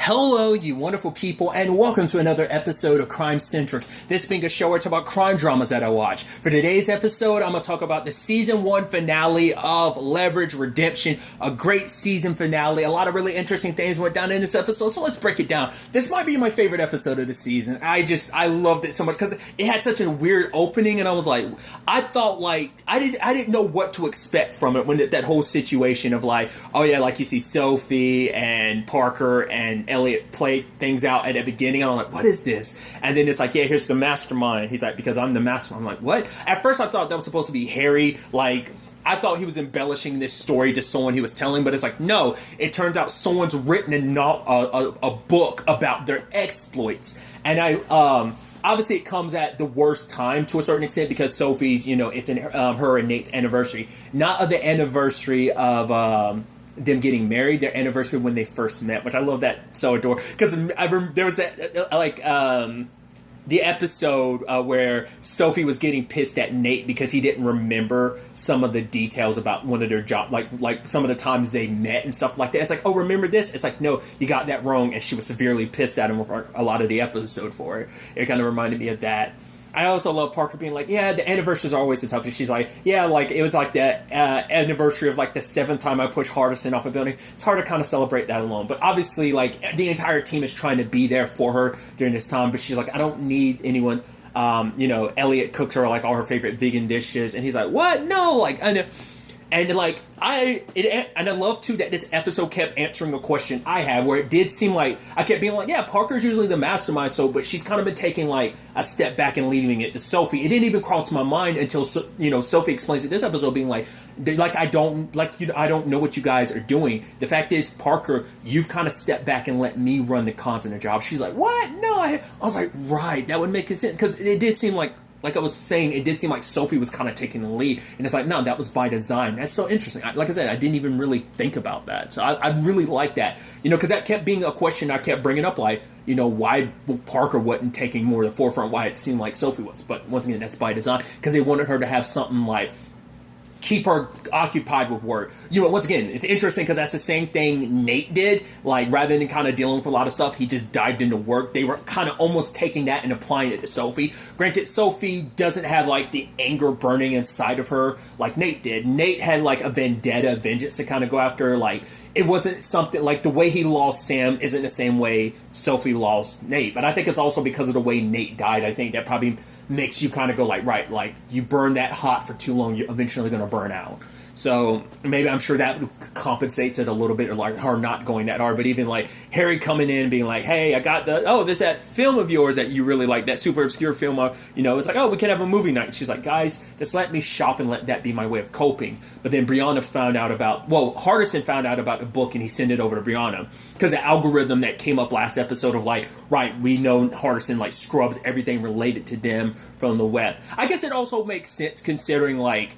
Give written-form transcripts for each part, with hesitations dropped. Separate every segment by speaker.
Speaker 1: Hello, you wonderful people, and welcome to another episode of Crime Centric. This being a show where I talk about crime dramas that I watch. For today's episode, I'm going to talk about the season 1 finale of Leverage Redemption. A great season finale. A lot of really interesting things went down in this episode, so let's break it down. This might be my favorite episode of the season. I loved it so much because it had such a weird opening, and I was like, I thought like, I didn't know what to expect from it when that whole situation of like, oh yeah, like you see Sophie and Parker and Elliot play things out at the beginning. I'm like, what is this? And then it's like, yeah, here's the mastermind. He's like, because I'm the mastermind. I'm like, what? At first I thought that was supposed to be Harry. Like, I thought he was embellishing this story to someone he was telling, but it's like, no, it turns out someone's written a book about their exploits. And obviously it comes at the worst time to a certain extent because Sophie's, it's in her and Nate's anniversary. Not of the anniversary of them getting married, their anniversary when they first met, which I love that so adorable. Because there was that, the episode where Sophie was getting pissed at Nate because he didn't remember some of the details about one of their jobs, like some of the times they met and stuff like that. It's like, oh, remember this? It's like, no, you got that wrong, and she was severely pissed at him for a lot of the episode for it. It kind of reminded me of that. I also love Parker being like, yeah, the anniversaries are always the toughest. She's like, yeah, like it was like that anniversary of like the 7th time I pushed Hardison off a building. It's hard to kind of celebrate that alone. But obviously, like the entire team is trying to be there for her during this time. But she's like, I don't need anyone. Elliot cooks her like all her favorite vegan dishes, and he's like, what? No, like I know. And like I love too that this episode kept answering a question I had, where it did seem like I kept being like, yeah, Parker's usually the mastermind, but she's kind of been taking like a step back and leaving it to Sophie. It didn't even cross my mind until Sophie explains it this episode, being like I don't know what you guys are doing. The fact is, Parker, you've kind of stepped back and let me run the cons in the job. She's like, what? No, I was like, right, that would make sense, because it did seem like I was saying, it did seem like Sophie was kind of taking the lead. And it's like, no, that was by design. That's so interesting. Like I said, I didn't even really think about that. So I really like that. Because that kept being a question I kept bringing up, like, why Parker wasn't taking more of the forefront, why it seemed like Sophie was. But once again, that's by design. Because they wanted her to have something like, keep her occupied with work. Once again, it's interesting because that's the same thing Nate did. Like, rather than kind of dealing with a lot of stuff, he just dived into work. They were kind of almost taking that and applying it to Sophie. Granted, Sophie doesn't have, like, the anger burning inside of her like Nate did. Nate had, like, a vendetta, vengeance to kind of go after. Like, it wasn't something, like, the way he lost Sam isn't the same way Sophie lost Nate. But I think it's also because of the way Nate died. I think that probably makes you kind of go like, right, like you burn that hot for too long, you're eventually going to burn out. So maybe I'm sure that compensates it a little bit, or like her not going that hard. But even like Harry coming in and being like, hey, I got that film of yours that you really like, that super obscure film of, it's like, oh, we can have a movie night. And she's like, guys, just let me shop and let that be my way of coping. But then Brianna Hardison found out about the book, and he sent it over to Brianna. Because the algorithm that came up last episode of like, right, we know Hardison like scrubs everything related to them from the web. I guess it also makes sense considering like,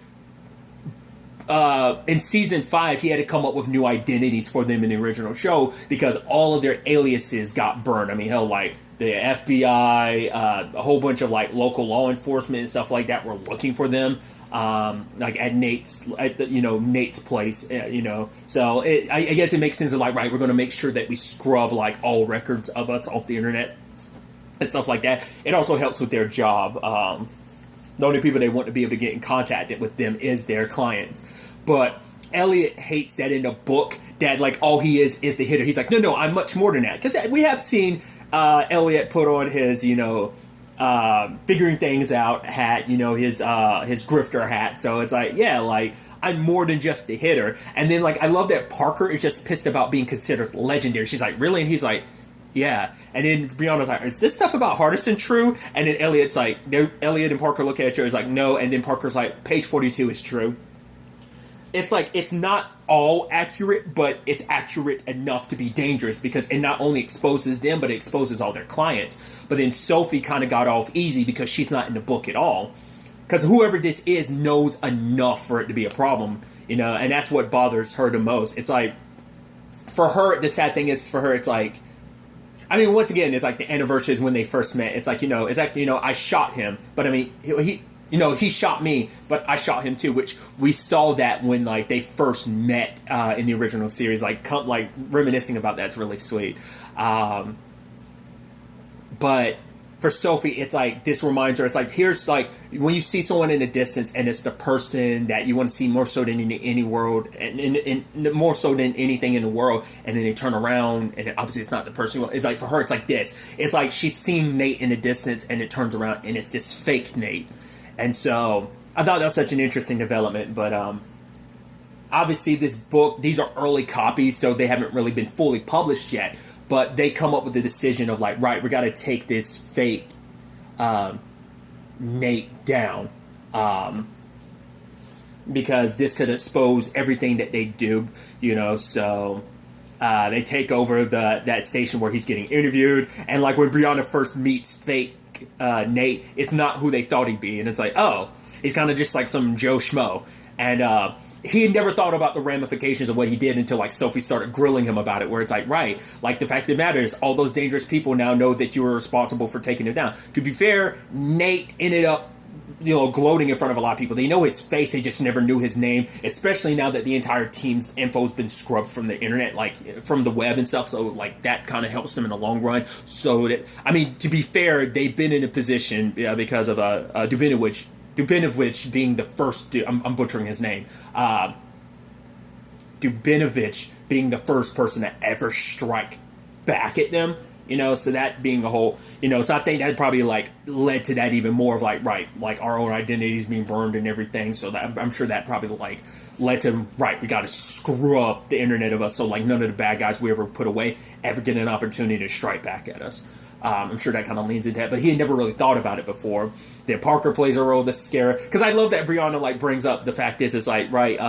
Speaker 1: in season 5, he had to come up with new identities for them in the original show because all of their aliases got burned. I mean, hell, like the FBI, a whole bunch of like local law enforcement and stuff like that were looking for them. Like at Nate's place, So I guess it makes sense of like, right, we're going to make sure that we scrub like all records of us off the internet and stuff like that. It also helps with their job. The only people they want to be able to get in contact with them is their clients. But Elliot hates that in the book that like all he is the hitter. He's like, no, I'm much more than that. Because we have seen Elliot put on his, figuring things out hat, his grifter hat. So it's like, yeah, like I'm more than just the hitter. And then like I love that Parker is just pissed about being considered legendary. She's like, really? And he's like, yeah. And then Brianna's like, is this stuff about Hardison true? And then Elliot and Parker look at each other, he's like, no. And then Parker's like, page 42 is true. It's like, it's not all accurate, but it's accurate enough to be dangerous because it not only exposes them, but it exposes all their clients. But then Sophie kind of got off easy because she's not in the book at all. Because whoever this is knows enough for it to be a problem, and that's what bothers her the most. It's like, for her, the sad thing is for her, it's like, I mean, once again, it's like the anniversary is when they first met. It's like, I shot him, but I mean, he shot me, but I shot him too, which we saw that when like they first met in the original series, like reminiscing about that's really sweet. But for Sophie, it's like this reminds her. It's like here's like when you see someone in the distance, and it's the person that you want to see more so than in any world, and more so than anything in the world. And then they turn around, and obviously it's not the person. It's like for her, it's like this. It's like she's seeing Nate in the distance, and it turns around, and it's this fake Nate. And so I thought that was such an interesting development. But obviously, this book, these are early copies, so they haven't really been fully published yet. But they come up with the decision of like, right, we got to take this fake Nate down because this could expose everything that they do, So they take over that station where he's getting interviewed, and like when Brianna first meets fake Nate, it's not who they thought he'd be, and it's like, oh, he's kind of just like some Joe Schmo, and he had never thought about the ramifications of what he did until like Sophie started grilling him about it, where it's like, right, like the fact of the matter is all those dangerous people now know that you were responsible for taking him down. To be fair, Nate ended up, gloating in front of a lot of people. They know his face, they just never knew his name, especially now that the entire team's info has been scrubbed from the internet, like from the web and stuff. So like that kind of helps them in the long run. So that, I mean, to be fair, they've been in a position because of Dubinovich being the first, I'm butchering his name, Dubinovich being the first person to ever strike back at them, so that being a whole, so I think that probably like led to that even more of like, right, like our own identities being burned and everything. So that I'm sure that probably like led to, right, we got to screw up the internet of us. So like none of the bad guys we ever put away ever get an opportunity to strike back at us. I'm sure that kind of leans into that, but he had never really thought about it before. Then Parker plays a role to scare, because I love that Brianna like brings up the fact is like, right,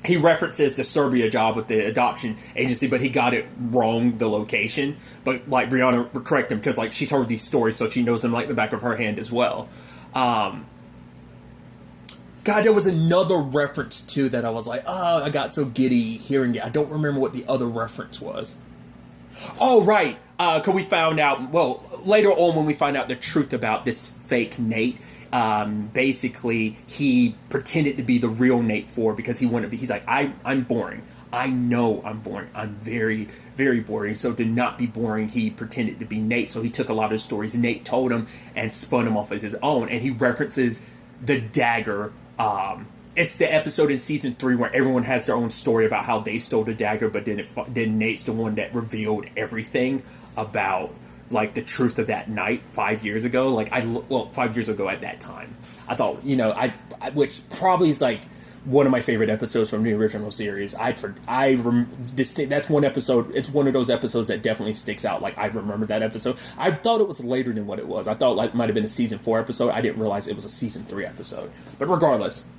Speaker 1: he references the Serbia job with the adoption agency, but he got it wrong, the location. But like Brianna would correct him because like she's heard these stories, so she knows them like the back of her hand as well. God, there was another reference too that I was like, oh, I got so giddy hearing it. I don't remember what the other reference was. Oh, right. Because we found out, well, later on when we find out the truth about this fake Nate, basically he pretended to be the real Nate because he wanted to be, he's like, I'm boring. I know I'm boring. I'm very, very boring. So to not be boring, he pretended to be Nate. So he took a lot of the stories Nate told him and spun them off as his own. And he references the dagger. It's the episode in season 3 where everyone has their own story about how they stole the dagger, but then Nate's the one that revealed everything about like the truth of that night 5 years ago. 5 years ago at that time, I thought, which probably is like one of my favorite episodes from the original series. That's one episode. It's one of those episodes that definitely sticks out. Like I remember that episode. I thought it was later than what it was. I thought like it might have been a season 4 episode. I didn't realize it was a season 3 episode. But regardless,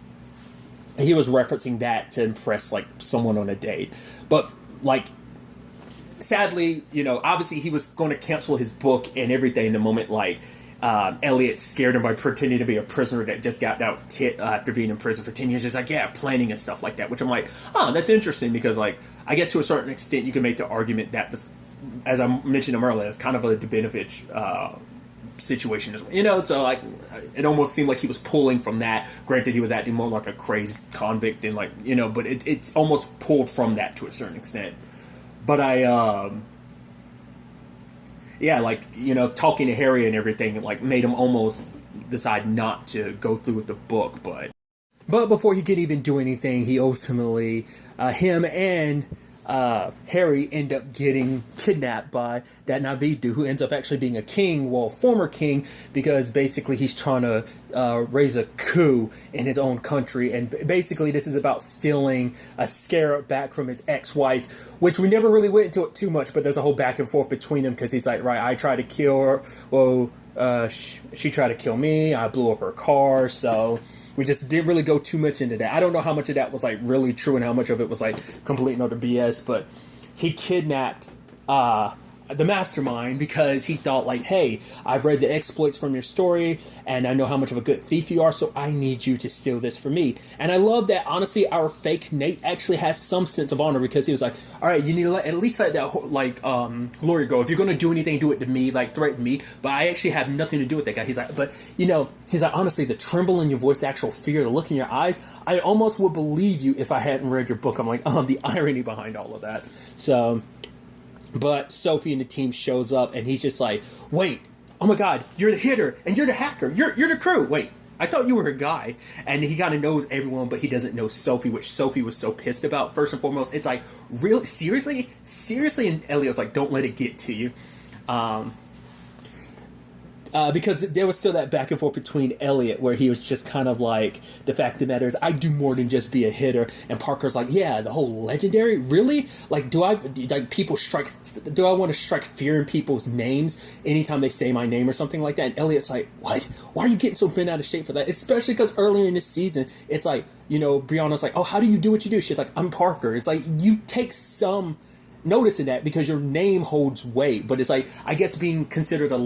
Speaker 1: he was referencing that to impress like someone on a date. But like, sadly, obviously he was going to cancel his book and everything the moment like Elliot scared him by pretending to be a prisoner that just got out after being in prison for 10 years. It's like, yeah, planning and stuff like that, which I'm like, oh, that's interesting because like I guess to a certain extent you can make the argument that this, as I mentioned him earlier, it's kind of a Dubinovich situation as well. So like it almost seemed like he was pulling from that. Granted, he was acting more like a crazed convict and like, but it's almost pulled from that to a certain extent. But talking to Harry and everything like made him almost decide not to go through with the book. But before he could even do anything, he ultimately, him and Harry end up getting kidnapped by that Navid dude who ends up actually being a king, former king, because basically he's trying to raise a coup in his own country. And basically this is about stealing a scarab back from his ex-wife, which we never really went into it too much, but there's a whole back and forth between them because he's like, right, I tried to kill her. Well, she tried to kill me. I blew up her car. So we just didn't really go too much into that. I don't know how much of that was like really true and how much of it was like complete and utter BS, but he kidnapped the Mastermind, because he thought like, hey, I've read the exploits from your story and I know how much of a good thief you are, so I need you to steal this for me. And I love that, honestly, our fake Nate actually has some sense of honor, because he was like, all right, you need to at least let that glory go. If you're going to do anything, do it to me, like threaten me, but I actually have nothing to do with that guy. He's like, but he's like, honestly, the tremble in your voice, the actual fear, the look in your eyes, I almost would believe you if I hadn't read your book. I'm like, the irony behind all of that. So, but Sophie and the team shows up, and he's just like, wait, oh my God, you're the hitter, and you're the hacker, you're the crew. Wait, I thought you were a guy. And he kind of knows everyone, but he doesn't know Sophie, which Sophie was so pissed about. First and foremost, it's like, really, seriously? And Elliot's like, don't let it get to you. Because there was still that back and forth between Elliot, where he was just kind of like, the fact of the matter is, I do more than just be a hitter. And Parker's like, yeah, the whole legendary, really? Like, do I want to strike fear in people's names anytime they say my name or something like that? And Elliot's like, what? Why are you getting so bent out of shape for that? Especially because earlier in this season, it's like, Brianna's like, oh, how do you do what you do? She's like, I'm Parker. It's like, you take some noticing that because your name holds weight, but it's like, I guess being considered a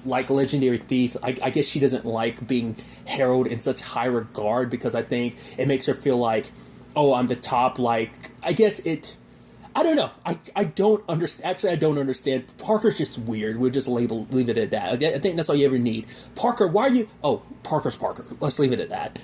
Speaker 1: legendary thief, I guess she doesn't like being heralded in such high regard, because I think it makes her feel like, oh, I'm the top. Like, I guess I don't know. I don't understand. Actually, I don't understand. Parker's just weird. We'll just leave it at that. I think that's all you ever need. Parker, why are you? Oh, Parker's Parker. Let's leave it at that.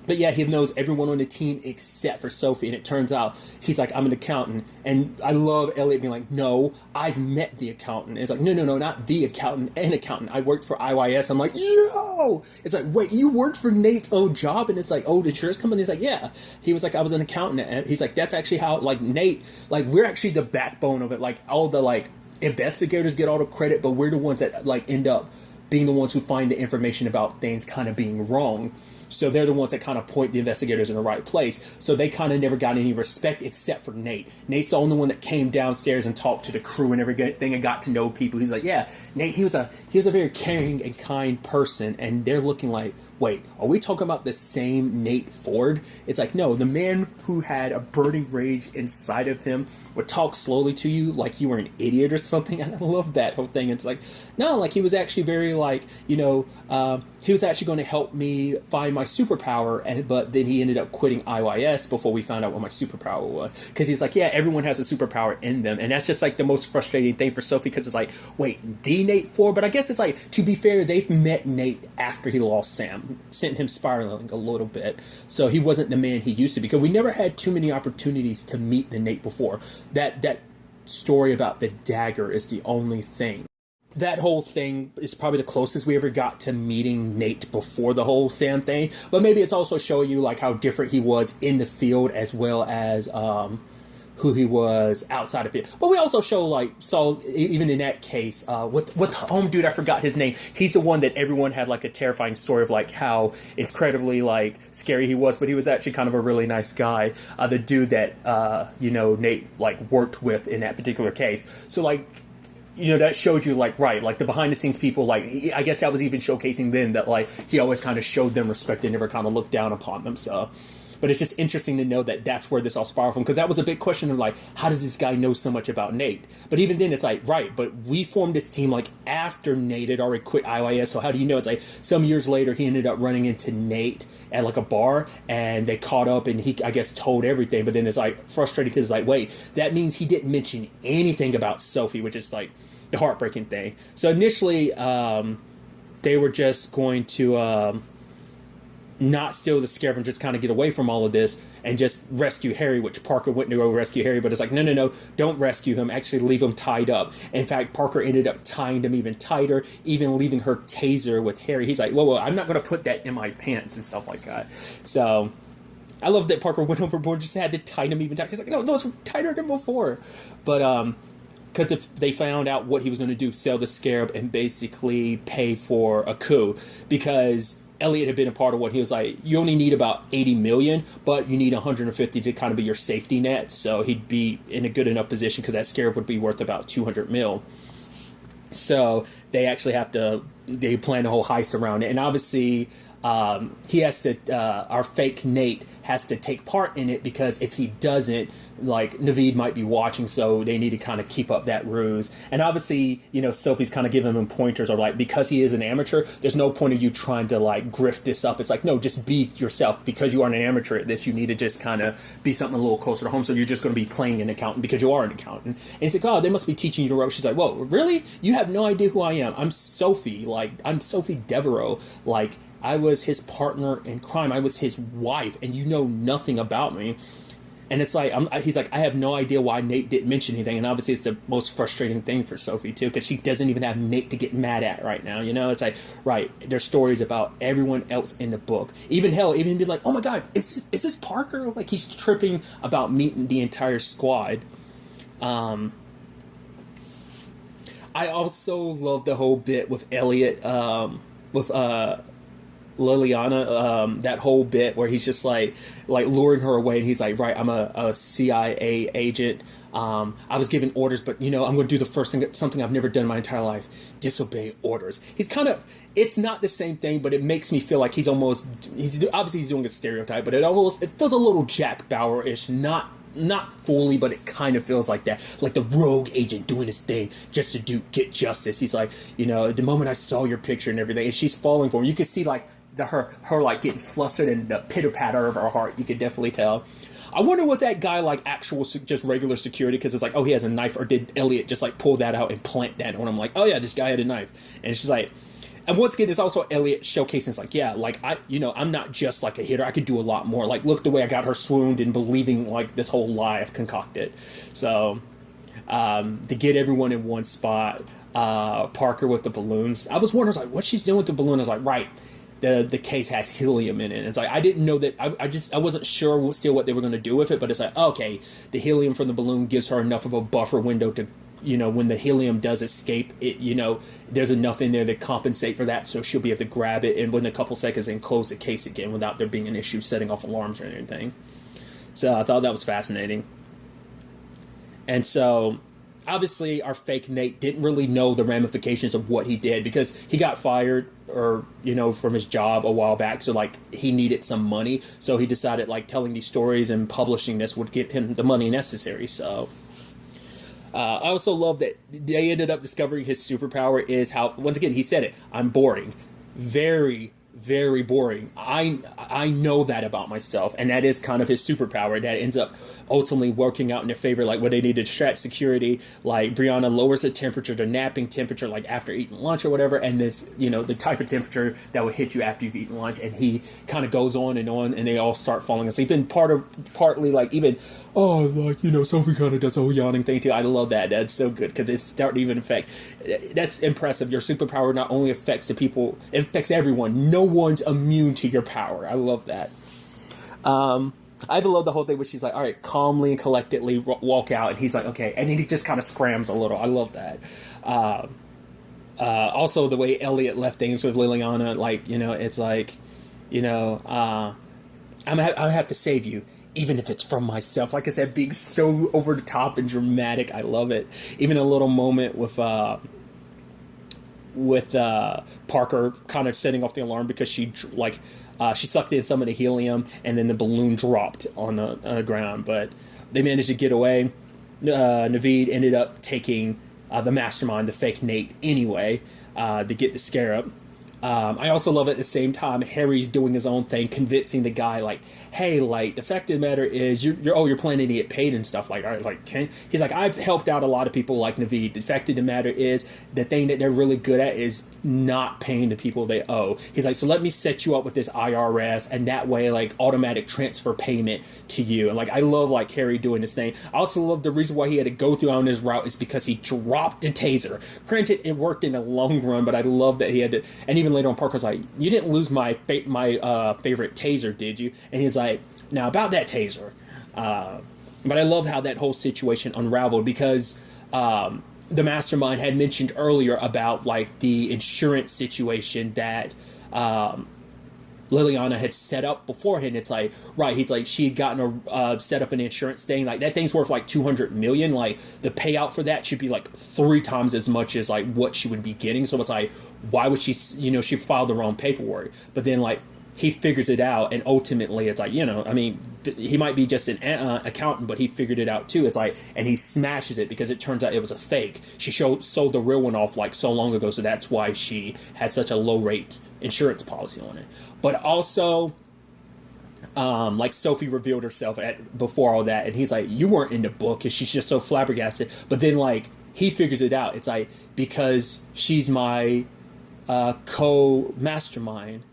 Speaker 1: But yeah, he knows everyone on the team except for Sophie. And it turns out he's like, I'm an accountant. And I love Elliot being like, no, I've met the accountant. And it's like, no, not the accountant, an accountant. I worked for IYS. I'm like, yo! It's like, wait, you worked for Nate's old job? And it's like, oh, the insurance company? He's like, yeah. He was like, I was an accountant. And he's like, that's actually how, like, Nate, like, we're actually the backbone of it. Like, all the, like, investigators get all the credit, but we're the ones that, like, end up being the ones who find the information about things kind of being wrong. So they're the ones that kind of point the investigators in the right place. So they kind of never got any respect except for Nate. Nate's the only one that came downstairs and talked to the crew and everything and got to know people. He's like, yeah, Nate, he was a very caring and kind person. And they're looking like, wait, are we talking about the same Nate Ford? It's like, no, the man who had a burning rage inside of him would talk slowly to you like you were an idiot or something. And I love that whole thing. It's like, no, like he was actually very like, he was actually going to help me find my superpower. But then he ended up quitting IYS before we found out what my superpower was. Because he's like, yeah, everyone has a superpower in them. And that's just like the most frustrating thing for Sophie, because it's like, wait, the Nate Ford? But I guess it's like, to be fair, they've met Nate after he lost Sam, sent him spiraling a little bit. So he wasn't the man he used to be, because we never had too many opportunities to meet the Nate before. That story about the dagger is the only thing. That whole thing is probably the closest we ever got to meeting Nate before the whole Sam thing. But maybe it's also showing you like how different he was in the field as well as who he was outside of it. But we also saw even in that case with the home dude, I forgot his name. He's the one that everyone had like a terrifying story of like how incredibly like scary he was, but he was actually kind of a really nice guy. The dude that Nate like worked with in that particular case. So like, that showed you like, right, like the behind the scenes people, like I guess that was even showcasing then that like he always kind of showed them respect and never kind of looked down upon them. So, but it's just interesting to know that that's where this all spiraled from, because that was a big question of like, how does this guy know so much about Nate? But even then it's like, right, but we formed this team like after Nate had already quit IYS, so how do you know? It's like some years later he ended up running into Nate at like a bar and they caught up and he, I guess, told everything. But then it's like frustrating because it's like, wait, that means he didn't mention anything about Sophie, which is like the heartbreaking thing. So initially they were just going to not steal the scarab and just kind of get away from all of this and just rescue Harry, which Parker went to go rescue Harry, but it's like, no, don't rescue him. Actually leave him tied up. In fact, Parker ended up tying him even tighter, even leaving her taser with Harry. He's like, whoa, I'm not going to put that in my pants and stuff like that. So I love that Parker went overboard, just had to tie him even tighter. He's like, no, those were tighter than before. But because if they found out what he was going to do, sell the scarab and basically pay for a coup, because Elliot had been a part of what he was like, you only need about 80 million, but you need 150 to kind of be your safety net. So he'd be in a good enough position because that scarab would be worth about 200 mil. So they actually they plan a whole heist around it. And obviously, he has to, our fake Nate has to take part in it, because if he doesn't, like, Naveed might be watching, so they need to kind of keep up that ruse. And obviously, Sophie's kind of giving him pointers, or like, because he is an amateur, there's no point of you trying to like grift this up. It's like, no, just be yourself. Because you are an amateur at this, you need to just kind of be something a little closer to home. So you're just going to be playing an accountant because you are an accountant. And he's like, oh, they must be teaching you the ropes. She's like, whoa, really? You have no idea who I am. I'm Sophie. Like, I'm Sophie Devereaux. Like, I was his partner in crime. I was his wife, and you know nothing about me. And it's like, he's like, I have no idea why Nate didn't mention anything. And obviously it's the most frustrating thing for Sophie too, because she doesn't even have Nate to get mad at right now. It's like, right, there's stories about everyone else in the book. Even be like, oh my God, is this Parker? Like, he's tripping about meeting the entire squad. I also love the whole bit with Elliot, with Liliana, that whole bit where he's just like luring her away, and he's like, right, I'm a CIA agent. I was given orders, but I'm going to do the first thing, something I've never done in my entire life: disobey orders. It's not the same thing, but it makes me feel like he's obviously doing a stereotype, but it feels a little Jack Bauer-ish, not fully, but it kind of feels like that, like the rogue agent doing his thing just to get justice. He's like, the moment I saw your picture and everything, and she's falling for him, you can see like her like getting flustered, and the pitter patter of her heart, you could definitely tell. I wonder, was that guy like actual just regular security? Because it's like, oh, he has a knife, or did Elliot just like pull that out and plant that on him? Like, oh yeah, this guy had a knife. And she's like, and once again, it's also Elliot showcasing, it's like, yeah, like I'm not just like a hitter. I could do a lot more. Like, look the way I got her swooned and believing like this whole lie I've concocted. So to get everyone in one spot, Parker with the balloons. I was wondering, like, what she's doing with the balloon. I was like, right, the case has helium in it. And it's like, I didn't know that. I wasn't sure still what they were going to do with it. But it's like, okay, the helium from the balloon gives her enough of a buffer window to, when the helium does escape, it, there's enough in there to compensate for that, so she'll be able to grab it and within a couple seconds and close the case again without there being an issue setting off alarms or anything. So I thought that was fascinating. And so, obviously, our fake Nate didn't really know the ramifications of what he did, because he got fired, or, from his job a while back, so, like, he needed some money, so he decided, like, telling these stories and publishing this would get him the money necessary, so... I also love that they ended up discovering his superpower is how, once again, he said it, I'm boring. Very, very boring. I know that about myself, and that is kind of his superpower that ends up ultimately working out in their favor. Like, when they need to distract security, like Brianna lowers the temperature, the napping temperature, like after eating lunch or whatever, and this, the type of temperature that will hit you after you've eaten lunch, and he kind of goes on, and they all start falling asleep. And partly like even, oh, like, Sophie kind of does a whole yawning thing too. I love that. That's so good, because it's starting to even affect. That's impressive. Your superpower not only affects the people, it affects everyone. No one's immune to your power. I love that. I love the whole thing where she's like, all right, calmly and collectedly walk out, and he's like, okay, and he just kind of scrams a little. I love that. Also, the way Elliot left things with Liliana, like, it's like, I have to save you, even if it's from myself. Like I said, being so over the top and dramatic, I love it. Even a little moment with Parker kind of setting off the alarm because she sucked in some of the helium, and then the balloon dropped on the ground. But they managed to get away. Naveed ended up taking the Mastermind, the fake Nate, anyway, to get the Scarab. I also love at the same time Harry's doing his own thing, convincing the guy, like, hey, like, the fact of the matter is you're planning to get paid and stuff, like, all right, like, he's like, I've helped out a lot of people like Naveed. The fact of the matter is the thing that they're really good at is not paying the people they owe. He's like, so let me set you up with this IRS, and that way, like, automatic transfer payment to you. And, like, I love, like, Harry doing this thing. I also love the reason why he had to go through on his route is because he dropped the taser. Granted, it worked in the long run, but I love that he had to, and even later on, Parker's like, you didn't lose my favorite taser, did you? And he's like, now about that taser. But I love how that whole situation unraveled, because the Mastermind had mentioned earlier about, like, the insurance situation that Liliana had set up beforehand. It's like, right, he's like, she had gotten set up an insurance thing, like, that thing's worth like $200 million. Like, the payout for that should be like 3 times as much as like what she would be getting. So it's like, why would she, she filed the wrong paperwork. But then, like, he figures it out, and ultimately it's like, I mean, he might be just an accountant, but he figured it out too. It's like, and he smashes it because it turns out it was a fake. She sold the real one off like so long ago, so that's why she had such a low rate insurance policy on it. But also, like Sophie revealed herself before all that, and he's like, you weren't in the book, and she's just so flabbergasted. But then like he figures it out. It's like, because she's my co-mastermind,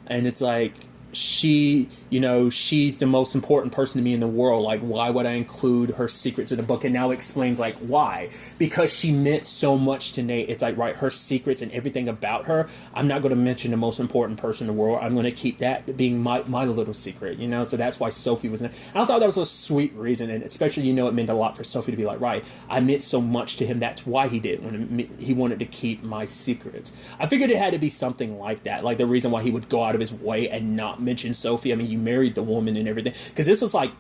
Speaker 1: and it's like, she's the most important person to me in the world. Like, why would I include her secrets in the book? And now explains like why. Because she meant so much to Nate. It's like, right, her secrets and everything about her, I'm not going to mention the most important person in the world. I'm going to keep that being my little secret, So that's why Sophie was in it. I thought that was a sweet reason, and especially, it meant a lot for Sophie to be like, right, I meant so much to him. That's why he did when he wanted to keep my secrets. I figured it had to be something like that, like the reason why he would go out of his way and not mention Sophie. I mean, you married the woman and everything, because this was like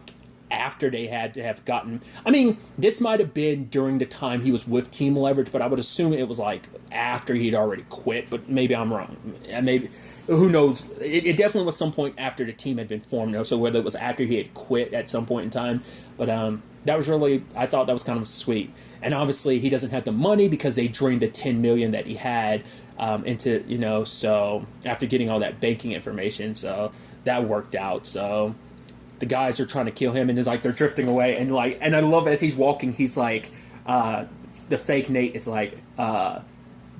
Speaker 1: after they had to have gotten, I mean, this might have been during the time he was with Team Leverage, but I would assume it was like after he'd already quit, but maybe I'm wrong. Maybe, who knows? It definitely was some point after the team had been formed, so whether it was after he had quit at some point in time, but that was really, I thought that was kind of sweet. And obviously he doesn't have the money because they drained the 10 million that he had into, so after getting all that banking information, so that worked out. So the guys are trying to kill him, and it's like they're drifting away, and I love as he's walking, he's like, the fake Nate, it's like the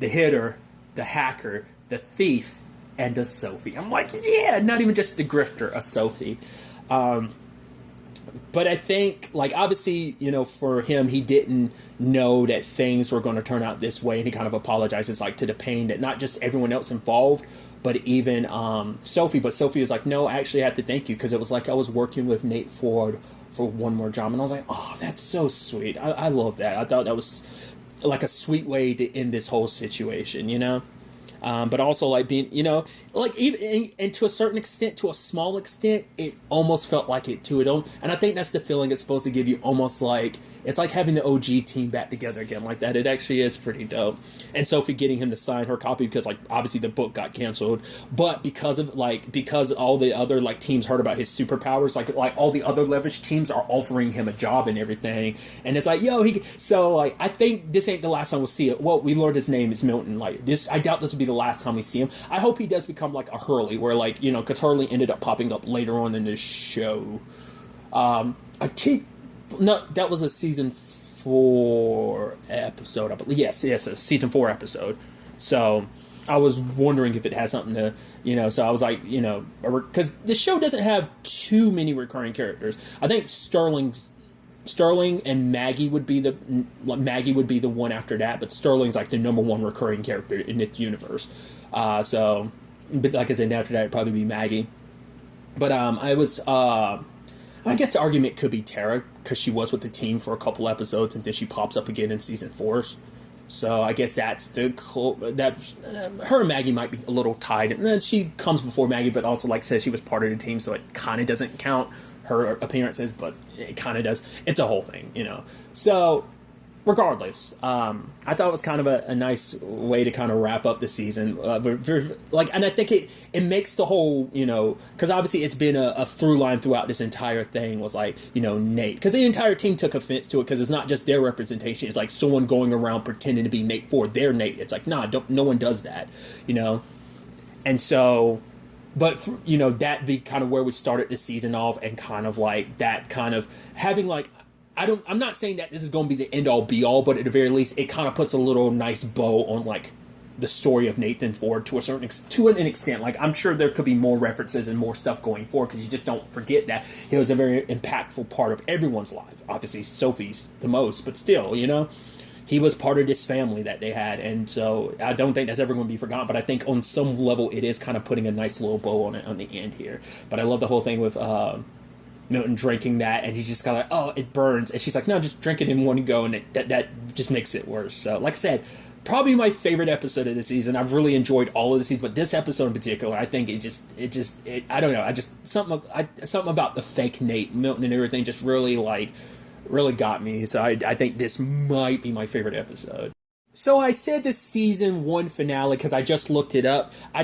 Speaker 1: hitter, the hacker, the thief, and a Sophie. I'm like, yeah, not even just the grifter, a Sophie. But I think, like, obviously, for him, he didn't know that things were going to turn out this way, and he kind of apologizes, like, to the pain that not just everyone else involved, but even Sophie. But Sophie was like, no, I actually have to thank you, because it was like I was working with Nate Ford for one more job. And I was like, oh, that's so sweet. I love that. I thought that was like a sweet way to end this whole situation, but also like being, like even and to a certain extent, to a small extent, it almost felt like it too. And I think that's the feeling it's supposed to give you, almost like it's like having the OG team back together again like that. It actually is pretty dope. And Sophie getting him to sign her copy because like obviously the book got canceled, but because all the other like teams heard about his superpowers, like all the other leverage teams are offering him a job and everything, and it's like, so like I think this ain't the last time we'll see it. Well, we learned his name is Milton. Like this, I doubt this will be the last time we see him. I hope he does become like a Hurley, where like because Hurley ended up popping up later on in this show. That was a season 4 episode, I believe. Yes, a season 4 episode. So I was wondering if it had something to, so I was like, because the show doesn't have too many recurring characters. I think Sterling and Maggie would be the one after that, but Sterling's like the number one recurring character in this universe. So, but like I said, after that it'd probably be Maggie. But I guess the argument could be Tara, because she was with the team for a couple episodes, and then she pops up again in season 4. So I guess that's her and Maggie might be a little tied. And then she comes before Maggie, but also like says she was part of the team, so it kind of doesn't count her appearances, but it kind of does. It's a whole thing, So regardless, I thought it was kind of a nice way to kind of wrap up the season. And I think it makes the whole, because obviously it's been a through line throughout this entire thing was like, Nate. Because the entire team took offense to it, because it's not just their representation. It's like someone going around pretending to be Nate Ford. They're Nate. It's like, nah, no one does that, And so, but, that be kind of where we started the season off, and kind of like that kind of having like, I'm not saying that this is going to be the end all be all, but at the very least, it kind of puts a little nice bow on like the story of Nathan Ford to an extent. Like I'm sure there could be more references and more stuff going forward, because you just don't forget that he was a very impactful part of everyone's life. Obviously, Sophie's the most, but still, he was part of this family that they had, and so I don't think that's ever going to be forgotten. But I think on some level, it is kind of putting a nice little bow on it on the end here. But I love the whole thing with Milton drinking that, and he's just kind of like, oh, it burns, and she's like, no, just drink it in one go, and that just makes it worse. So like I said, probably my favorite episode of the season. I've really enjoyed all of the season, but this episode in particular, I think it I don't know, I just something about the fake Nate, Milton, and everything just really got me. So I think this might be my favorite episode. So I said the season 1 finale because I just looked it up. I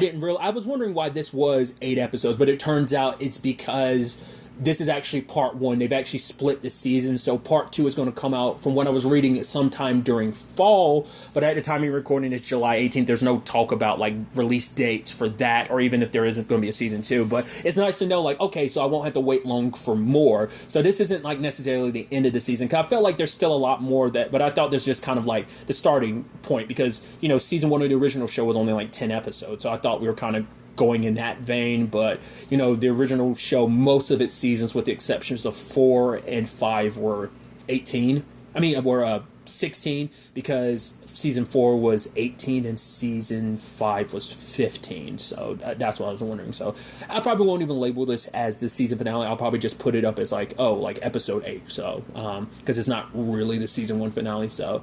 Speaker 1: was wondering why this was 8 episodes, but it turns out it's because this is actually part 1. They've actually split the season, so part 2 is going to come out, from what I was reading, sometime during fall. But at the time of recording, it's July 18th. There's no talk about like release dates for that, or even if there isn't going to be a season 2. But it's nice to know, like, okay, so I won't have to wait long for more. So this isn't like necessarily the end of the season. Cause I felt like there's still a lot more but I thought this just kind of like the starting point, because season 1 of the original show was only like 10 episodes. So I thought we were kind of going in that vein, but the original show, most of its seasons with the exceptions of 4 and 5 were 16, because season 4 was 18 and season 5 was 15. So that's what I was wondering. So I probably won't even label this as the season finale. I'll probably just put it up as like episode 8. So because it's not really the season 1 finale. So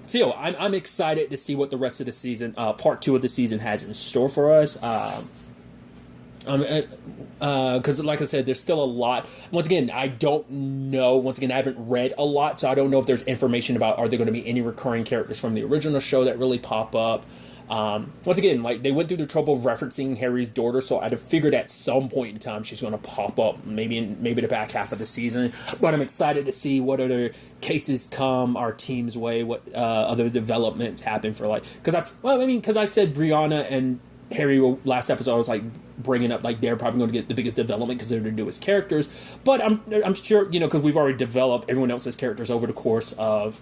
Speaker 1: still, I'm excited to see what the rest of the season, part 2 of the season, has in store for us. Because like I said, there's still a lot. Once again, I don't know. Once again, I haven't read a lot, so I don't know if there's information about, are there going to be any recurring characters from the original show that really pop up. Once again, like, they went through the trouble of referencing Harry's daughter, so I'd have figured at some point in time she's going to pop up, maybe the back half of the season. But I'm excited to see what other cases come our team's way, what other developments happen for, like, because I said Brianna and Harry last episode. I was like bringing up like they're probably going to get the biggest development because they're the newest characters. But I'm sure because we've already developed everyone else's characters over the course of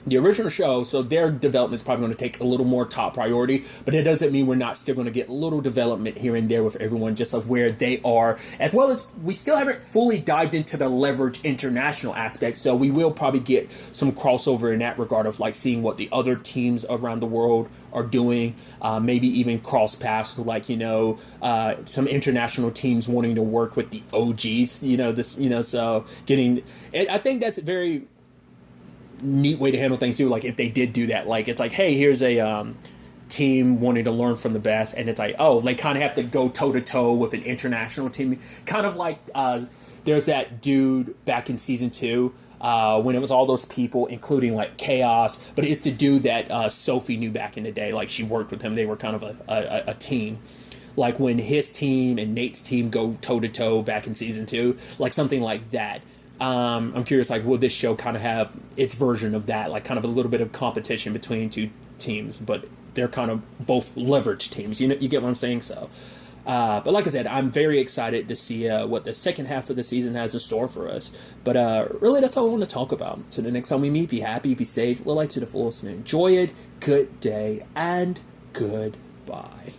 Speaker 1: the original show, so their development is probably going to take a little more top priority, but it doesn't mean we're not still going to get little development here and there with everyone, just of where they are, as well as we still haven't fully dived into the Leverage international aspect, so we will probably get some crossover in that regard of like seeing what the other teams around the world are doing, maybe even cross paths with like some international teams wanting to work with the OGs, so getting, I think that's very neat way to handle things too. Like if they did do that, like it's like, hey, here's a team wanting to learn from the best, and it's like, oh, they kind of have to go toe to toe with an international team, kind of like there's that dude back in season 2 when it was all those people, including like Chaos, but it's the dude that Sophie knew back in the day. Like she worked with him; they were kind of a team. Like when his team and Nate's team go toe to toe back in season 2, like something like that. I'm curious, like, will this show kind of have its version of that, like kind of a little bit of competition between two teams, but they're kind of both leverage teams. You get what I'm saying? So, but like I said, I'm very excited to see what the second half of the season has in store for us. But really, that's all I want to talk about. So the next time we meet, be happy, be safe, live life to the fullest, and enjoy it. Good day and goodbye.